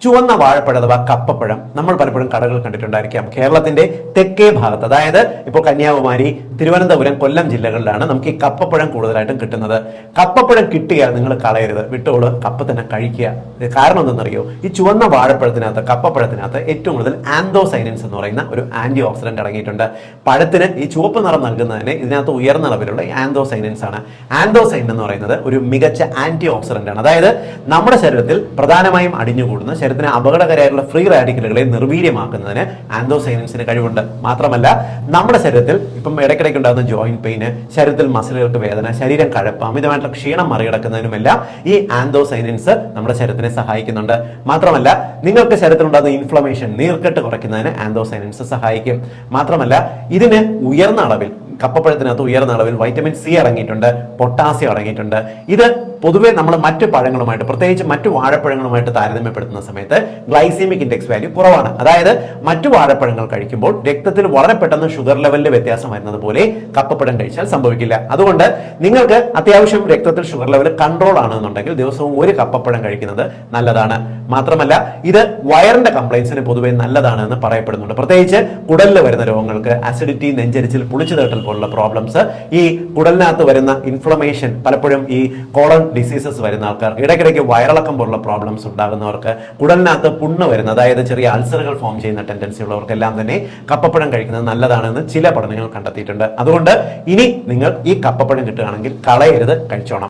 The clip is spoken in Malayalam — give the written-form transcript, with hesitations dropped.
ചുവന്ന വാഴപ്പഴം അഥവാ കപ്പപ്പഴം നമ്മൾ പലപ്പോഴും കടകൾ കണ്ടിട്ടുണ്ടായിരിക്കാം. കേരളത്തിന്റെ തെക്കേ ഭാഗത്ത്, അതായത് ഇപ്പോൾ കന്യാകുമാരി, തിരുവനന്തപുരം, കൊല്ലം ജില്ലകളിലാണ് നമുക്ക് ഈ കപ്പപ്പഴം കൂടുതലായിട്ടും കിട്ടുന്നത്. കപ്പപ്പഴം കിട്ടിയാൽ നിങ്ങൾ കളയരുത്, വിട്ടോളൂ, കപ്പ തന്നെ കഴിക്കുക. കാരണം എന്തെന്നറിയോ? ഈ ചുവന്ന വാഴപ്പഴത്തിനകത്ത്, കപ്പപ്പഴത്തിനകത്ത് ഏറ്റവും കൂടുതൽ ആന്തോസൈനിൻസ് എന്ന് പറയുന്ന ഒരു ആന്റി ഓക്സിഡന്റ് അടങ്ങിയിട്ടുണ്ട്. പഴത്തിന് ഈ ചുവപ്പ് നിറം നൽകുന്നതിന് ഇതിനകത്ത് ഉയർന്ന അളവിലുള്ള ആന്തോസൈനിൻസ് ആണ്. ആന്തോസൈൻ എന്ന് പറയുന്നത് ഒരു മികച്ച ആന്റി ഓക്സിഡന്റ് ആണ്. അതായത് നമ്മുടെ ശരീരത്തിൽ പ്രധാനമായും അടിഞ്ഞുകൂടുന്ന ശരീരത്തിന് അപകടകരമായിട്ടുള്ള ഫ്രീ റാഡിക്കലുകളെ നിർവീര്യമാക്കുന്നതിന് ആന്തോസൈനിൻസിന് കഴിവുണ്ട്. മാത്രമല്ല, നമ്മുടെ ശരീരത്തിൽ ഇപ്പം ഇടയ്ക്കിടയ്ക്ക് ഉണ്ടാകുന്ന ജോയിന്റ് പെയിന്, ശരീരത്തിൽ മസിലുകൾക്ക് വേദന, ശരീരം കഴപ്പ്, അമിതമായിട്ടുള്ള ക്ഷീണം മറികടക്കുന്നതിനുമെല്ലാം ഈ ആന്തോസൈനിൻസ് നമ്മുടെ ശരീരത്തിനെ സഹായിക്കുന്നുണ്ട്. മാത്രമല്ല, നിങ്ങൾക്ക് ശരീരത്തിലുണ്ടാകുന്ന ഇൻഫ്ലമേഷൻ, നീർക്കെട്ട് കുറയ്ക്കുന്നതിന് ആന്തോസൈനിൻസ് സഹായിക്കും. മാത്രമല്ല, ഇതിന് ഉയർന്ന അളവിൽ, കപ്പപ്പഴത്തിനകത്ത് ഉയർന്ന അളവിൽ വൈറ്റമിൻ സി അടങ്ങിയിട്ടുണ്ട്, പൊട്ടാസ്യം അടങ്ങിയിട്ടുണ്ട്. ഇത് പൊതുവെ നമ്മൾ മറ്റു പഴങ്ങളുമായിട്ട്, പ്രത്യേകിച്ച് മറ്റു വാഴപ്പഴങ്ങളുമായിട്ട് താരതമ്യപ്പെടുത്തുന്ന സമയത്ത് ഗ്ലൈസീമിക് ഇൻഡെക്സ് വാല്യൂ കുറവാണ്. അതായത് മറ്റു വാഴപ്പഴങ്ങൾ കഴിക്കുമ്പോൾ രക്തത്തിൽ വളരെ പെട്ടെന്ന് ഷുഗർ ലെവലിൽ വ്യത്യാസം വരുന്നത് പോലെ കപ്പപ്പഴം കഴിച്ചാൽ സംഭവിക്കില്ല. അതുകൊണ്ട് നിങ്ങൾക്ക് അത്യാവശ്യം രക്തത്തിൽ ഷുഗർ ലെവൽ കൺട്രോൾ ആണെന്നുണ്ടെങ്കിൽ ദിവസവും ഒരു കപ്പപ്പഴം കഴിക്കുന്നത് നല്ലതാണ്. മാത്രമല്ല, ഇത് വയറിന്റെ കംപ്ലൈൻസിന് പൊതുവെ നല്ലതാണ് എന്ന് പറയപ്പെടുന്നുണ്ട്. പ്രത്യേകിച്ച് കുടലിൽ വരുന്ന രോഗങ്ങൾക്ക്, അസിഡിറ്റി, നെഞ്ചരിച്ചിൽ, പുളിച്ചു തേട്ടൽ പോലുള്ള പ്രോബ്ലംസ്, ഈ കുടലിനകത്ത് വരുന്ന ഇൻഫ്ലമേഷൻ, പലപ്പോഴും ഈ കോളൺ ഡിസീസസ് വരുന്ന ആൾക്കാർക്ക്, ഇടയ്ക്കിടയ്ക്ക് വയറിളക്കം പോലുള്ള പ്രോബ്ലംസ് ഉണ്ടാകുന്നവർക്ക്, കുടലിനകത്ത് പുണ്ണ് വരുന്ന, അതായത് ചെറിയ അൾസറുകൾ ഫോം ചെയ്യുന്ന ടെൻഡൻസി ഉള്ളവർക്കെല്ലാം തന്നെ കപ്പപ്പഴം കഴിക്കുന്നത് നല്ലതാണെന്ന് ചില പഠനങ്ങൾ കണ്ടെത്തിയിട്ടുണ്ട്. അതുകൊണ്ട് ഇനി നിങ്ങൾ ഈ കപ്പപ്പഴം കിട്ടുകയാണെങ്കിൽ കളയരുത്, കഴിച്ചോണം.